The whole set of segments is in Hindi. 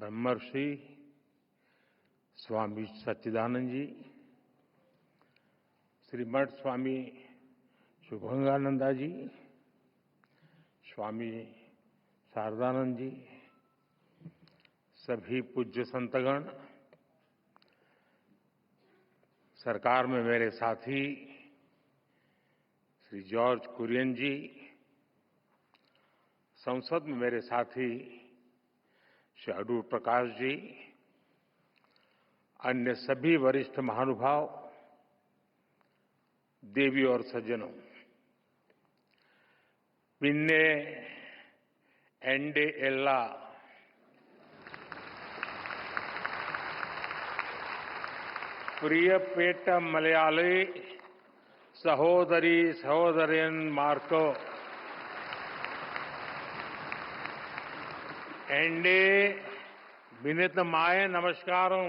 ब्रह्मर्षि स्वामी सच्चिदानंद जी, श्रीमठ स्वामी शुभंगानंदा जी, स्वामी शारदानंद जी, सभी पूज्य संतगण, सरकार में मेरे साथी श्री जॉर्ज कुरियन जी, संसद में मेरे साथी श्री अडूर प्रकाश जी, अन्य सभी वरिष्ठ महानुभाव, देवी और सज्जनों, पिन्ने एंडे एल्ला प्रियपेट मलयाली सहोदरी सहोदरन मार्को एंडे विनितमाय नमस्कारों।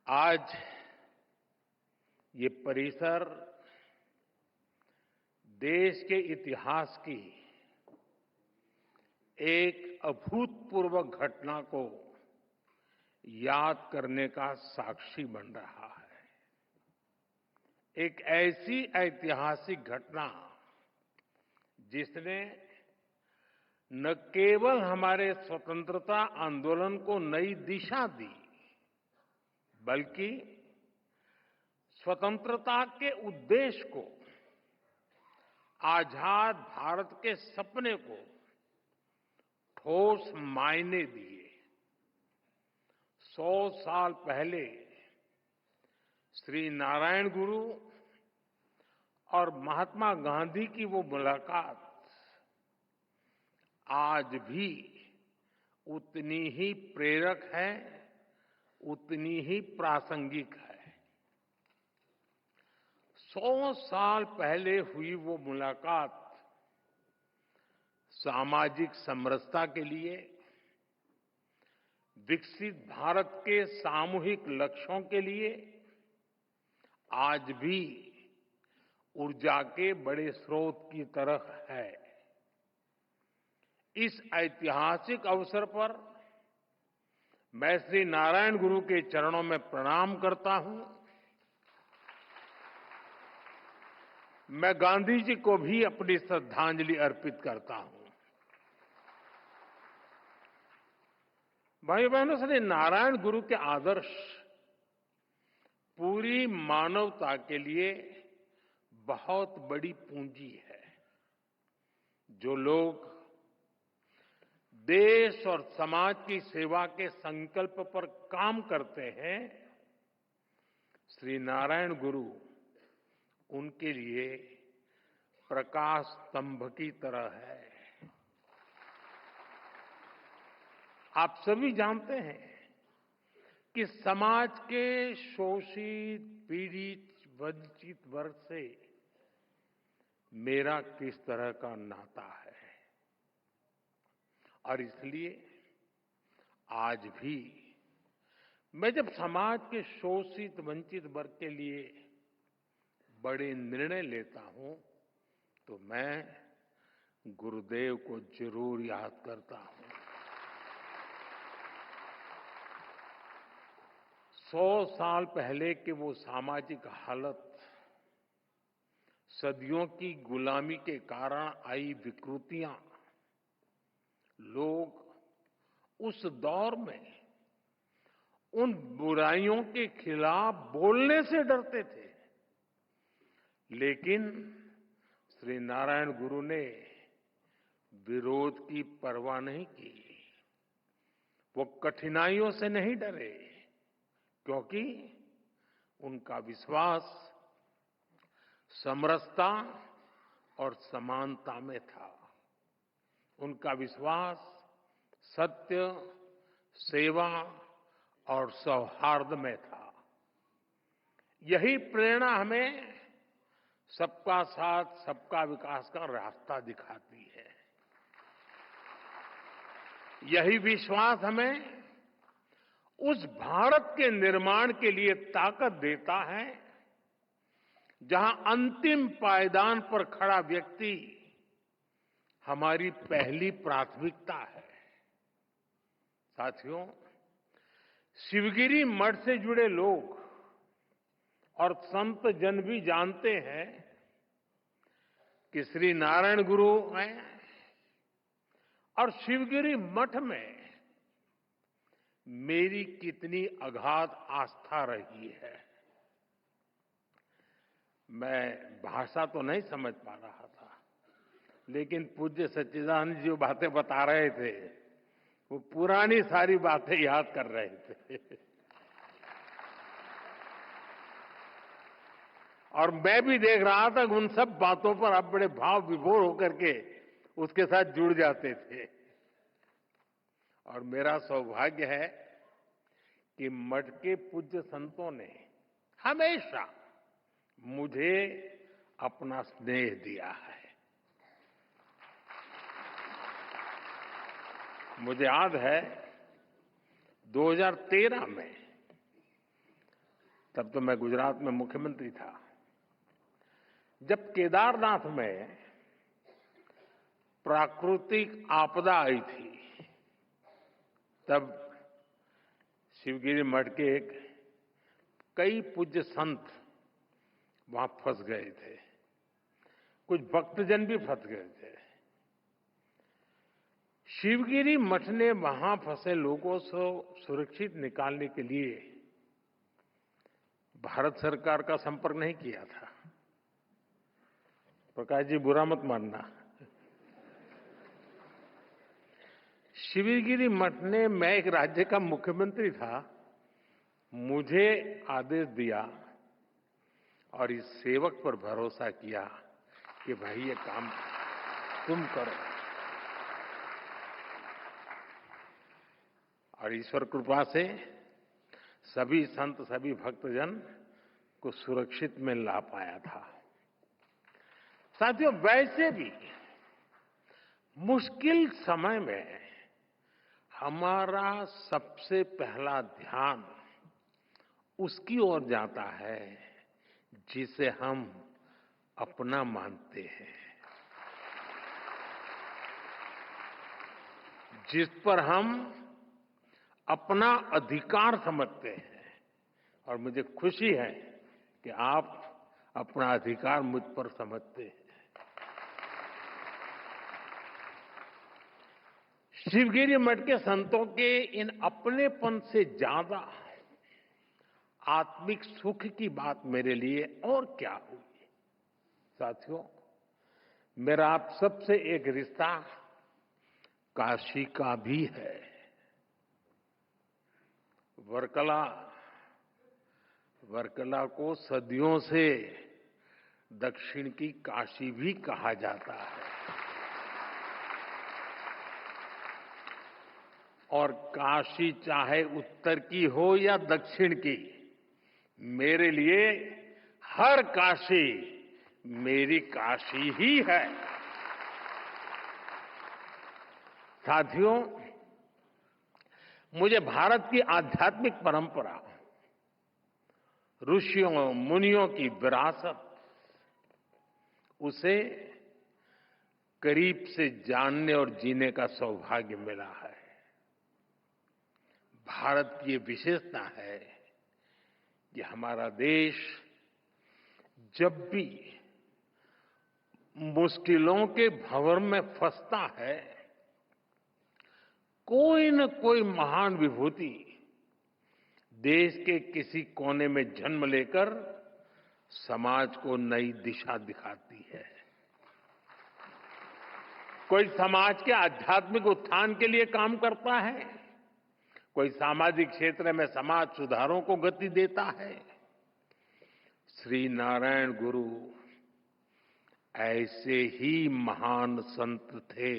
आज ये परिसर देश के इतिहास की एक अभूतपूर्व घटना को याद करने का साक्षी बन रहा है। एक ऐसी ऐतिहासिक घटना जिसने न केवल हमारे स्वतंत्रता आंदोलन को नई दिशा दी, बल्कि स्वतंत्रता के उद्देश्य को, आजाद भारत के सपने को ठोस मायने दिए। 100 साल पहले श्री नारायण गुरु और महात्मा गांधी की वो मुलाकात आज भी उतनी ही प्रेरक है, उतनी ही प्रासंगिक है। 100 साल पहले हुई वो मुलाकात सामाजिक समरसता के लिए, विकसित भारत के सामूहिक लक्ष्यों के लिए आज भी ऊर्जा के बड़े स्रोत की तरह है। इस ऐतिहासिक अवसर पर मैं श्री नारायण गुरु के चरणों में प्रणाम करता हूं। मैं गांधी जी को भी अपनी श्रद्धांजलि अर्पित करता हूं। भाई बहनों, श्री नारायण गुरु के आदर्श पूरी मानवता के लिए बहुत बड़ी पूंजी है। जो लोग देश और समाज की सेवा के संकल्प पर काम करते हैं, श्री नारायण गुरु उनके लिए प्रकाश स्तंभ की तरह है। आप सभी जानते हैं कि समाज के शोषित, पीड़ित, वंचित वर्ग से मेरा किस तरह का नाता है, और इसलिए आज भी मैं जब समाज के शोषित, वंचित वर्ग के लिए बड़े निर्णय लेता हूं, तो मैं गुरुदेव को जरूर याद करता हूं। 100 साल पहले के वो सामाजिक हालत, सदियों की गुलामी के कारण आई विकृतियां, लोग उस दौर में उन बुराइयों के खिलाफ बोलने से डरते थे, लेकिन श्री नारायण गुरु ने विरोध की परवाह नहीं की। वो कठिनाइयों से नहीं डरे, क्योंकि उनका विश्वास समरसता और समानता में था। उनका विश्वास सत्य, सेवा और सौहार्द में था। यही प्रेरणा हमें सबका साथ, सबका विकास का रास्ता दिखाती है। यही विश्वास हमें उस भारत के निर्माण के लिए ताकत देता है, जहां अंतिम पायदान पर खड़ा व्यक्ति हमारी पहली प्राथमिकता है। साथियों, शिवगिरी मठ से जुड़े लोग और संत जन भी जानते हैं कि श्री नारायण गुरु में और शिवगिरी मठ में मेरी कितनी अगाध आस्था रही है। मैं भाषा तो नहीं समझ पा रहा था, लेकिन पूज्य सच्चिदानंद जी जो बातें बता रहे थे, वो पुरानी सारी बातें याद कर रहे थे। और मैं भी देख रहा था कि उन सब बातों पर आप बड़े भाव विभोर होकर के उसके साथ जुड़ जाते थे। और मेरा सौभाग्य है कि मठ के पूज्य संतों ने हमेशा मुझे अपना स्नेह दिया है। मुझे याद है 2013 में, तब तो मैं गुजरात में मुख्यमंत्री था, जब केदारनाथ में प्राकृतिक आपदा आई थी, तब शिवगिरी मठ के कई पूज्य संत वहां फंस गए थे, कुछ भक्तजन भी फंस गए थे। शिवगिरी मठ ने वहां फंसे लोगों को सुरक्षित निकालने के लिए भारत सरकार का संपर्क नहीं किया था। प्रकाश जी, बुरा मत मानना। शिवगिरी मठ ने, मैं एक राज्य का मुख्यमंत्री था, मुझे आदेश दिया और इस सेवक पर भरोसा किया कि भाई ये काम तुम करो। और ईश्वर कृपा से सभी संत, सभी भक्तजन को सुरक्षित में ला पाया था। साथियों, वैसे भी मुश्किल समय में हमारा सबसे पहला ध्यान उसकी ओर जाता है जिसे हम अपना मानते हैं, जिस पर हम अपना अधिकार समझते हैं। और मुझे खुशी है कि आप अपना अधिकार मुझ पर समझते हैं। शिवगिरी मठ के संतों के इन अपनेपन से ज्यादा आत्मिक सुख की बात मेरे लिए और क्या हुई। साथियों, मेरा आप सबसे एक रिश्ता काशी का भी है। वर्कला को सदियों से दक्षिण की काशी भी कहा जाता है। और काशी चाहे उत्तर की हो या दक्षिण की, मेरे लिए हर काशी मेरी काशी ही है। साथियों, मुझे भारत की आध्यात्मिक परंपरा, ऋषियों मुनियों की विरासत, उसे करीब से जानने और जीने का सौभाग्य मिला है। भारत की ये विशेषता है कि हमारा देश जब भी मुश्किलों के भंवर में फंसता है, कोई न कोई महान विभूति देश के किसी कोने में जन्म लेकर समाज को नई दिशा दिखाती है। कोई समाज के आध्यात्मिक उत्थान के लिए काम करता है, कोई सामाजिक क्षेत्र में समाज सुधारों को गति देता है। श्री नारायण गुरु ऐसे ही महान संत थे।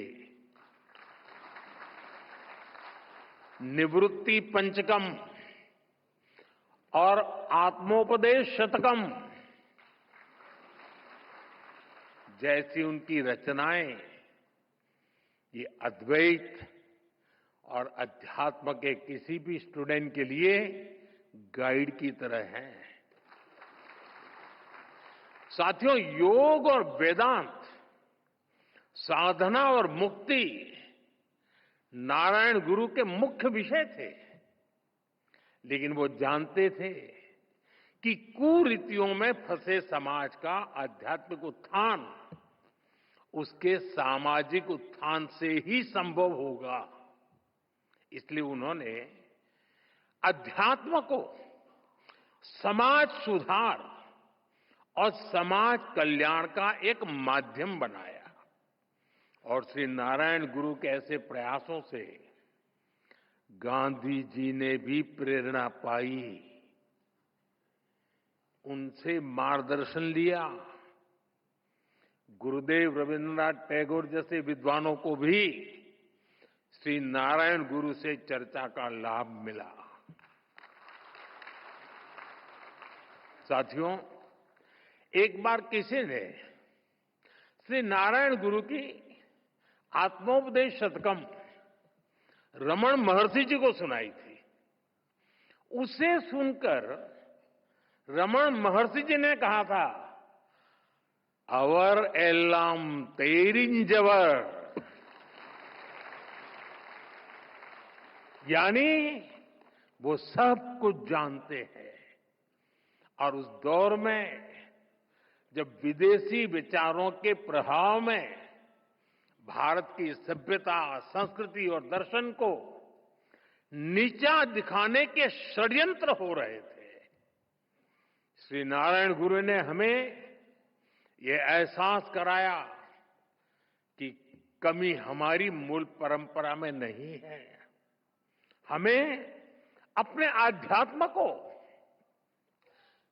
निवृत्ति पंचकम और आत्मोपदेश शतकम जैसी उनकी रचनाएं ये अद्वैत और अध्यात्म के किसी भी स्टूडेंट के लिए गाइड की तरह हैं। साथियों, योग और वेदांत साधना और मुक्ति नारायण गुरु के मुख्य विषय थे। लेकिन वो जानते थे कि कुरीतियों में फंसे समाज का आध्यात्मिक उत्थान उसके सामाजिक उत्थान से ही संभव होगा। इसलिए उन्होंने अध्यात्म को समाज सुधार और समाज कल्याण का एक माध्यम बनाया। और श्री नारायण गुरु के ऐसे प्रयासों से गांधी जी ने भी प्रेरणा पाई, उनसे मार्गदर्शन लिया। गुरुदेव रविन्द्रनाथ टैगोर जैसे विद्वानों को भी श्री नारायण गुरु से चर्चा का लाभ मिला। साथियों, एक बार किसी ने श्री नारायण गुरु की आत्मोपदेश शतकम रमण महर्षि जी को सुनाई थी। उसे सुनकर रमण महर्षि जी ने कहा था, अवर एल्लाम तेरिंजवर, यानी वो सब कुछ जानते हैं। और उस दौर में जब विदेशी विचारों के प्रभाव में भारत की सभ्यता, संस्कृति और दर्शन को नीचा दिखाने के षड्यंत्र हो रहे थे, श्री नारायण गुरु ने हमें ये एहसास कराया कि कमी हमारी मूल परंपरा में नहीं है। हमें अपने आध्यात्म को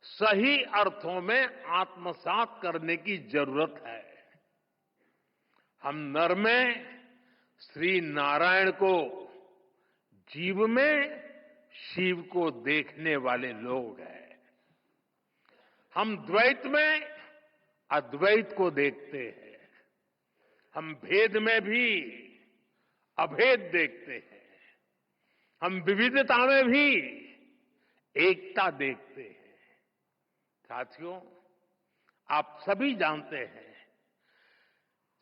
सही अर्थों में आत्मसात करने की जरूरत है। हम नर में श्री नारायण को, जीव में शिव को देखने वाले लोग हैं। हम द्वैत में अद्वैत को देखते हैं। हम भेद में भी अभेद देखते हैं। हम विविधता में भी एकता देखते हैं। साथियों, आप सभी जानते हैं,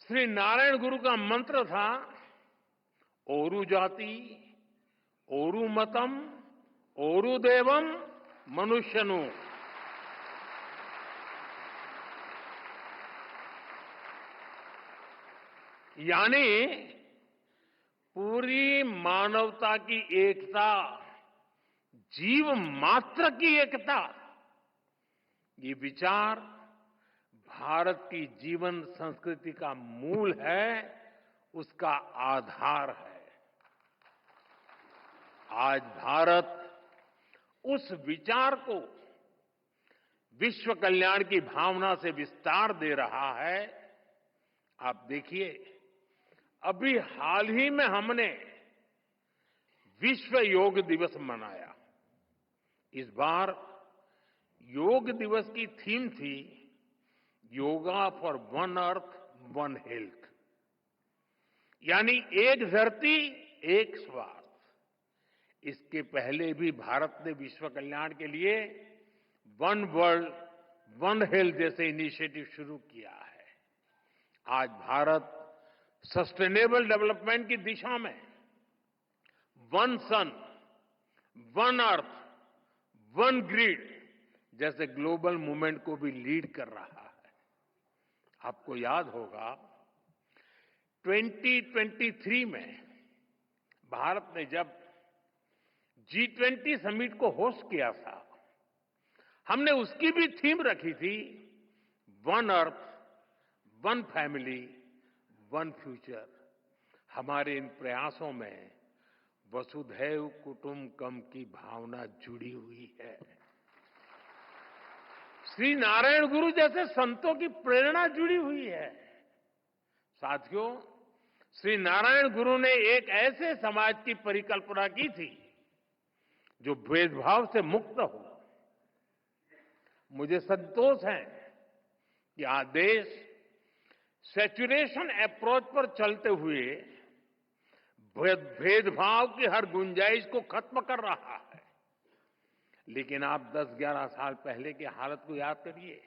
श्री नारायण गुरु का मंत्र था, ओरु जाति, ओरु मतम, ओरु देवम, मनुष्यनु। यानी पूरी मानवता की एकता, जीव मात्र की एकता, ये विचार भारत की जीवन संस्कृति का मूल है, उसका आधार है। आज भारत उस विचार को विश्व कल्याण की भावना से विस्तार दे रहा है। आप देखिए, अभी हाल ही में हमने विश्व योग दिवस मनाया। इस बार योग दिवस की थीम थी, yoga for one earth one health, यानी एक धरती एक स्वास्थ्य। इसके पहले भी भारत ने विश्व कल्याण के लिए वन वर्ल्ड वन हेल्थ जैसे इनिशिएटिव शुरू किया है। आज भारत सस्टेनेबल डेवलपमेंट की दिशा में वन सन, वन अर्थ, वन ग्रिड जैसे ग्लोबल मूवमेंट को भी लीड कर रहा है। आपको याद होगा 2023 में भारत ने जब G20 समिट को होस्ट किया था, हमने उसकी भी थीम रखी थी, one earth, one family, one future. हमारे इन प्रयासों में वसुधैव कुटुंबकम की भावना जुड़ी हुई है। श्री नारायण गुरु जैसे संतों की प्रेरणा जुड़ी हुई है। साथियों, श्री नारायण गुरु ने एक ऐसे समाज की परिकल्पना की थी जो भेदभाव से मुक्त हो। मुझे संतोष है कि आज देश सैचुरेशन अप्रोच पर चलते हुए भेदभाव की हर गुंजाइश को खत्म कर रहा है। लेकिन आप 10-11 साल पहले की हालत को याद करिए।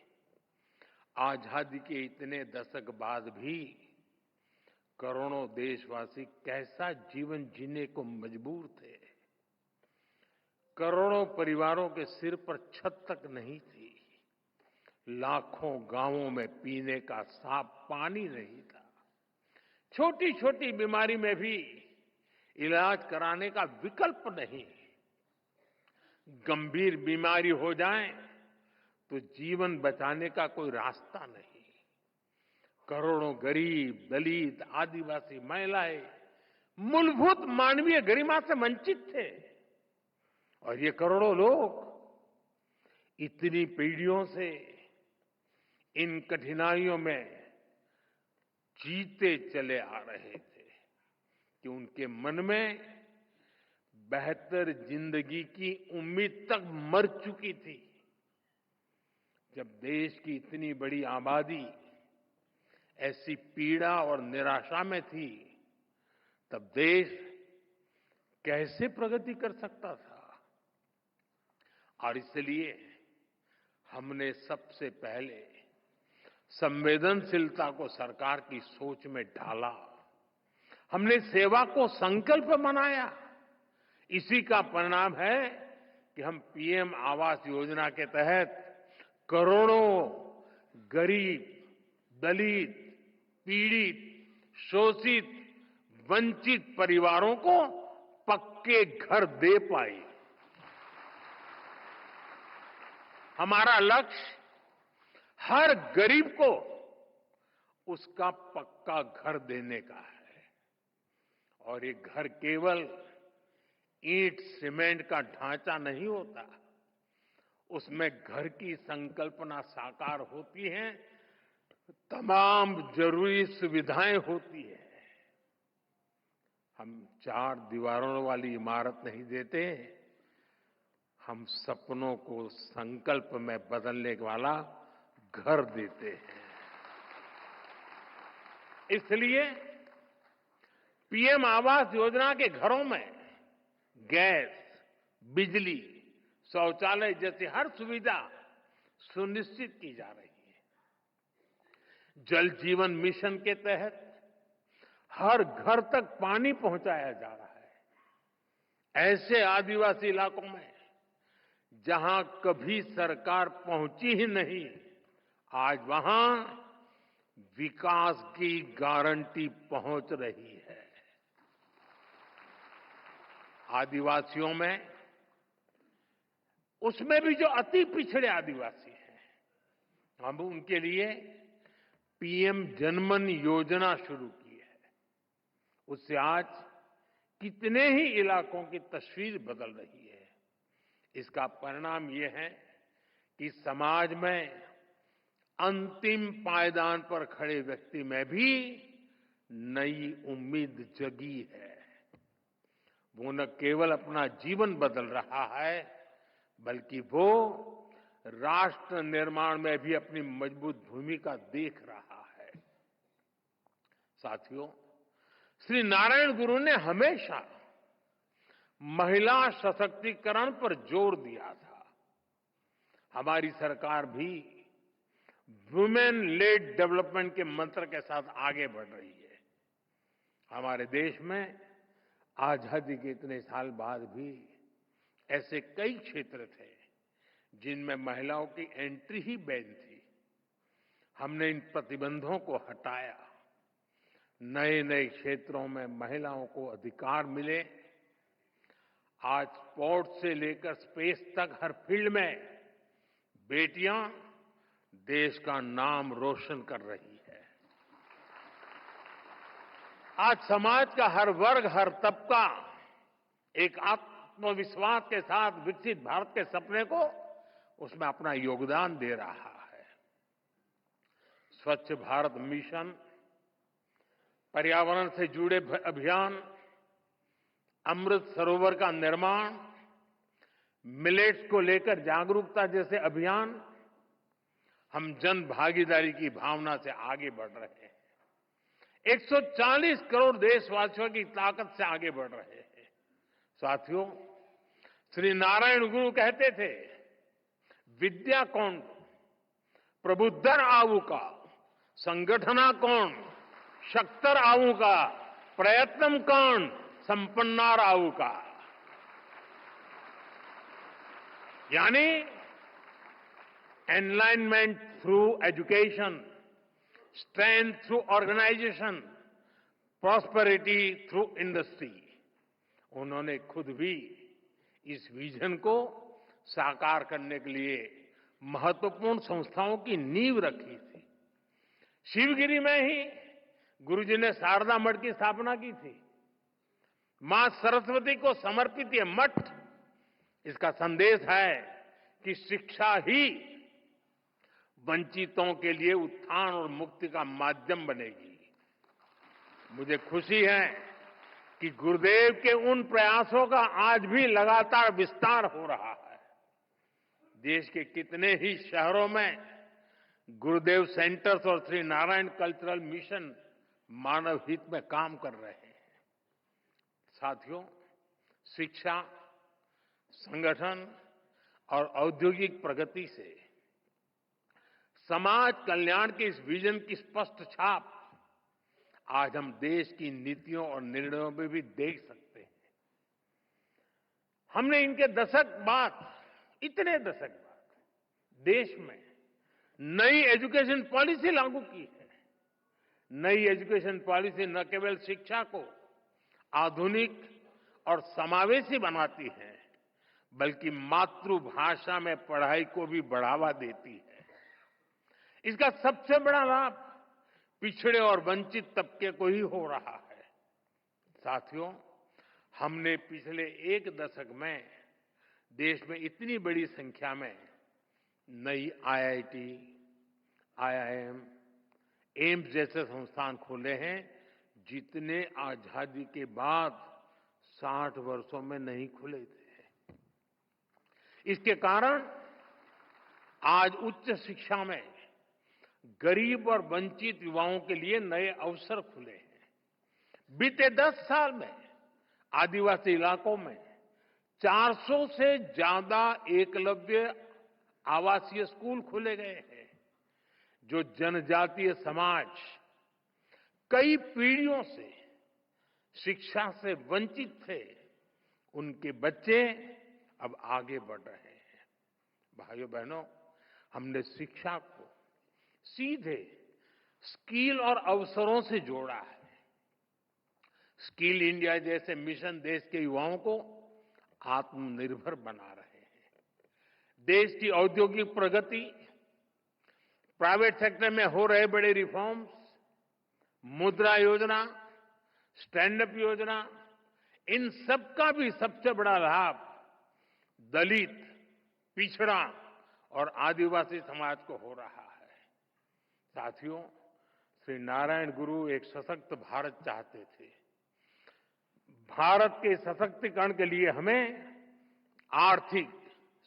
आजादी के इतने दशक बाद भी करोड़ों देशवासी कैसा जीवन जीने को मजबूर थे। करोड़ों परिवारों के सिर पर छत तक नहीं थी। लाखों गांवों में पीने का साफ पानी नहीं था। छोटी छोटी बीमारी में भी इलाज कराने का विकल्प नहीं। गंभीर बीमारी हो जाए तो जीवन बचाने का कोई रास्ता नहीं। करोड़ों गरीब, दलित, आदिवासी महिलाएं मूलभूत मानवीय गरिमा से वंचित थे। और ये करोड़ों लोग इतनी पीढ़ियों से इन कठिनाइयों में जीते चले आ रहे थे कि उनके मन में बेहतर जिंदगी की उम्मीद तक मर चुकी थी। जब देश की इतनी बड़ी आबादी ऐसी पीड़ा और निराशा में थी, तब देश कैसे प्रगति कर सकता था। और इसलिए हमने सबसे पहले संवेदनशीलता को सरकार की सोच में ढाला। हमने सेवा को संकल्प बनाया। इसी का परिणाम है कि हम पीएम आवास योजना के तहत करोड़ों गरीब, दलित, पीड़ित, शोषित, वंचित परिवारों को पक्के घर दे पाए। हमारा लक्ष्य हर गरीब को उसका पक्का घर देने का है। और ये घर केवल ईंट सीमेंट का ढांचा नहीं होता, उसमें घर की संकल्पना साकार होती है, तमाम जरूरी सुविधाएं होती है। हम 4 दीवारों वाली इमारत नहीं देते, हम सपनों को संकल्प में बदलने वाला घर देते हैं। इसलिए पीएम आवास योजना के घरों में गैस, बिजली, शौचालय जैसी हर सुविधा सुनिश्चित की जा रही है। जल जीवन मिशन के तहत हर घर तक पानी पहुंचाया जा रहा है। ऐसे आदिवासी इलाकों में जहां कभी सरकार पहुंची ही नहीं, आज वहां विकास की गारंटी पहुंच रही है। आदिवासियों में, उसमें भी जो अति पिछड़े आदिवासी हैं, हम उनके लिए पीएम जनमन योजना शुरू की है। उससे आज कितने ही इलाकों की तस्वीर बदल रही है। इसका परिणाम ये है कि समाज में अंतिम पायदान पर खड़े व्यक्ति में भी नई उम्मीद जगी है। वो न केवल अपना जीवन बदल रहा है, बल्कि वो राष्ट्र निर्माण में भी अपनी मजबूत भूमिका देख रहा है। साथियों, श्री नारायण गुरु ने हमेशा महिला सशक्तिकरण पर जोर दिया था। हमारी सरकार भी वुमेन लेड डेवलपमेंट के मंत्र के साथ आगे बढ़ रही है। हमारे देश में आजादी के इतने साल बाद भी ऐसे कई क्षेत्र थे जिनमें महिलाओं की एंट्री ही बैन थी। हमने इन प्रतिबंधों को हटाया। नए नए क्षेत्रों में महिलाओं को अधिकार मिले। आज स्पोर्ट्स से लेकर स्पेस तक हर फील्ड में बेटियां देश का नाम रोशन कर रही है। आज समाज का हर वर्ग, हर तबका एक आत्मविश्वास के साथ विकसित भारत के सपने को उसमें अपना योगदान दे रहा है। स्वच्छ भारत मिशन, पर्यावरण से जुड़े अभियान, अमृत सरोवर का निर्माण, मिलेट्स को लेकर जागरूकता जैसे अभियान, हम जन भागीदारी की भावना से आगे बढ़ रहे हैं। 140 करोड़ देशवासियों की ताकत से आगे बढ़ रहे हैं। साथियों, श्री नारायण गुरु कहते थे, विद्या कौन प्रबुद्धर आवुका, संगठना कौन शक्तर आऊ का प्रयत्नम कण संपन्नार आऊ का, यानी enlightenment through education, strength through organisation, prosperity through industry. उन्होंने खुद भी इस विजन को साकार करने के लिए महत्वपूर्ण संस्थाओं की नींव रखी थी। शिवगिरी में ही गुरुजी ने शारदा मठ की स्थापना की थी। मां सरस्वती को समर्पित ये मठ, इसका संदेश है कि शिक्षा ही वंचितों के लिए उत्थान और मुक्ति का माध्यम बनेगी। मुझे खुशी है कि गुरुदेव के उन प्रयासों का आज भी लगातार विस्तार हो रहा है। देश के कितने ही शहरों में गुरुदेव सेंटर्स और श्री नारायण कल्चरल मिशन मानव हित में काम कर रहे हैं। साथियों, शिक्षा, संगठन और औद्योगिक प्रगति से समाज कल्याण के इस विजन की स्पष्ट छाप आज हम देश की नीतियों और निर्णयों में भी देख सकते हैं। हमने इनके दशक बाद, इतने दशक बाद देश में नई एजुकेशन पॉलिसी लागू की है। नई एजुकेशन पॉलिसी न केवल शिक्षा को आधुनिक और समावेशी बनाती है, बल्कि मातृभाषा में पढ़ाई को भी बढ़ावा देती है। इसका सबसे बड़ा लाभ पिछड़े और वंचित तबके को ही हो रहा है। साथियों, हमने पिछले एक दशक में देश में इतनी बड़ी संख्या में नई आईआईटी, आईआईएम, एम्स जैसे संस्थान खोले हैं, जितने आजादी के बाद 60 वर्षों में नहीं खुले थे। इसके कारण आज उच्च शिक्षा में गरीब और वंचित युवाओं के लिए नए अवसर खुले हैं। बीते 10 साल में आदिवासी इलाकों में 400 से ज्यादा एकलव्य आवासीय स्कूल खोले गए हैं। जो जनजातीय समाज कई पीढ़ियों से शिक्षा से वंचित थे, उनके बच्चे अब आगे बढ़ रहे हैं। भाइयों बहनों, हमने शिक्षा को सीधे स्किल और अवसरों से जोड़ा है। स्किल इंडिया जैसे मिशन देश के युवाओं को आत्मनिर्भर बना रहे हैं। देश की औद्योगिक प्रगति, प्राइवेट सेक्टर में हो रहे बड़े रिफॉर्म्स, मुद्रा योजना, स्टैंड अप योजना, इन सबका भी सबसे बड़ा लाभ दलित, पिछड़ा और आदिवासी समाज को हो रहा है। साथियों, श्री नारायण गुरु एक सशक्त भारत चाहते थे। भारत के सशक्तिकरण के लिए हमें आर्थिक,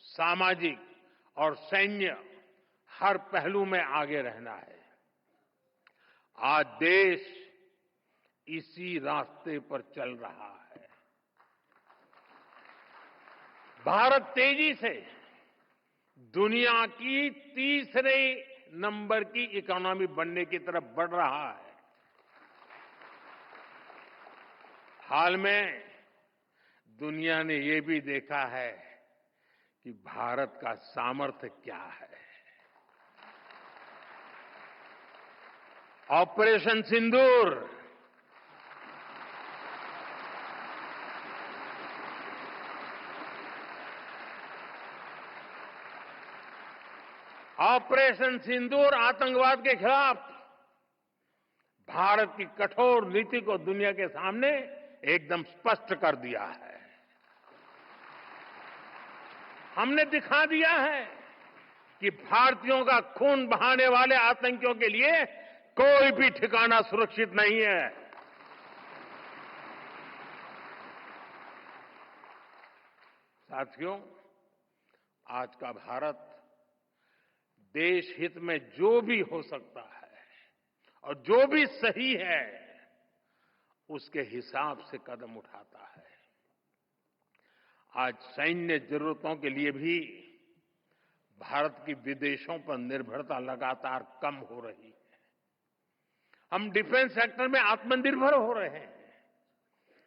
सामाजिक और सैन्य हर पहलू में आगे रहना है। आज देश इसी रास्ते पर चल रहा है। भारत तेजी से दुनिया की तीसरे नंबर की इकोनॉमी बनने की तरफ बढ़ रहा है। हाल में दुनिया ने ये भी देखा है कि भारत का सामर्थ्य क्या है। ऑपरेशन सिंदूर, ऑपरेशन सिंदूर आतंकवाद के खिलाफ भारत की कठोर नीति को दुनिया के सामने एकदम स्पष्ट कर दिया है। हमने दिखा दिया है कि भारतीयों का खून बहाने वाले आतंकियों के लिए कोई भी ठिकाना सुरक्षित नहीं है। साथियों, आज का भारत देश हित में जो भी हो सकता है और जो भी सही है, उसके हिसाब से कदम उठाता है। आज सैन्य जरूरतों के लिए भी भारत की विदेशों पर निर्भरता लगातार कम हो रही है। हम डिफेंस सेक्टर में आत्मनिर्भर हो रहे हैं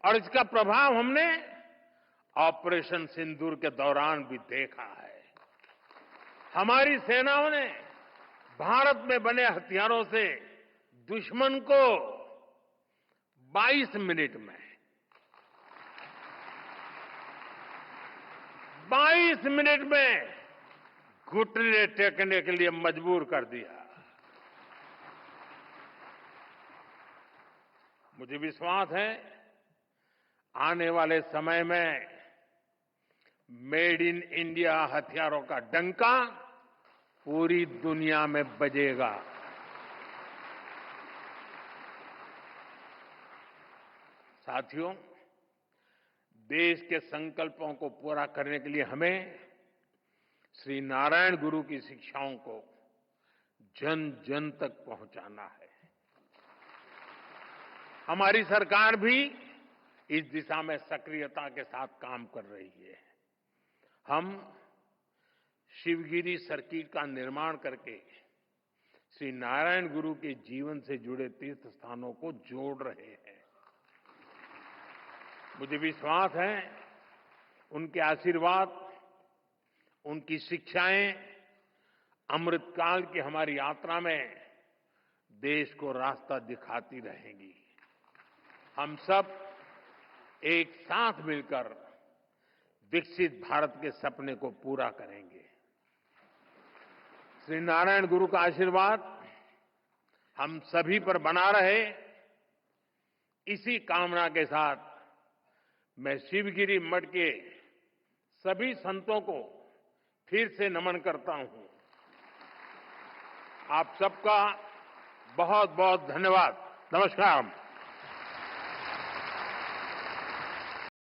और इसका प्रभाव हमने ऑपरेशन सिंदूर के दौरान भी देखा है। हमारी सेनाओं ने भारत में बने हथियारों से दुश्मन को 22 मिनट में 22 मिनट में घुटने टेकने के लिए मजबूर कर दिया। मुझे विश्वास है आने वाले समय में मेड इन इंडिया हथियारों का डंका पूरी दुनिया में बजेगा। साथियों, देश के संकल्पों को पूरा करने के लिए हमें श्री नारायण गुरु की शिक्षाओं को जन जन तक पहुंचाना है। हमारी सरकार भी इस दिशा में सक्रियता के साथ काम कर रही है। हम शिवगिरी सर्किट का निर्माण करके श्री नारायण गुरु के जीवन से जुड़े तीर्थ स्थानों को जोड़ रहे हैं। मुझे विश्वास है उनके आशीर्वाद, उनकी शिक्षाएं अमृतकाल की हमारी यात्रा में देश को रास्ता दिखाती रहेंगी। हम सब एक साथ मिलकर विकसित भारत के सपने को पूरा करेंगे। श्री नारायण गुरु का आशीर्वाद हम सभी पर बना रहे, इसी कामना के साथ मैं शिवगिरी मठ के सभी संतों को फिर से नमन करता हूं। आप सबका बहुत बहुत धन्यवाद। नमस्कार।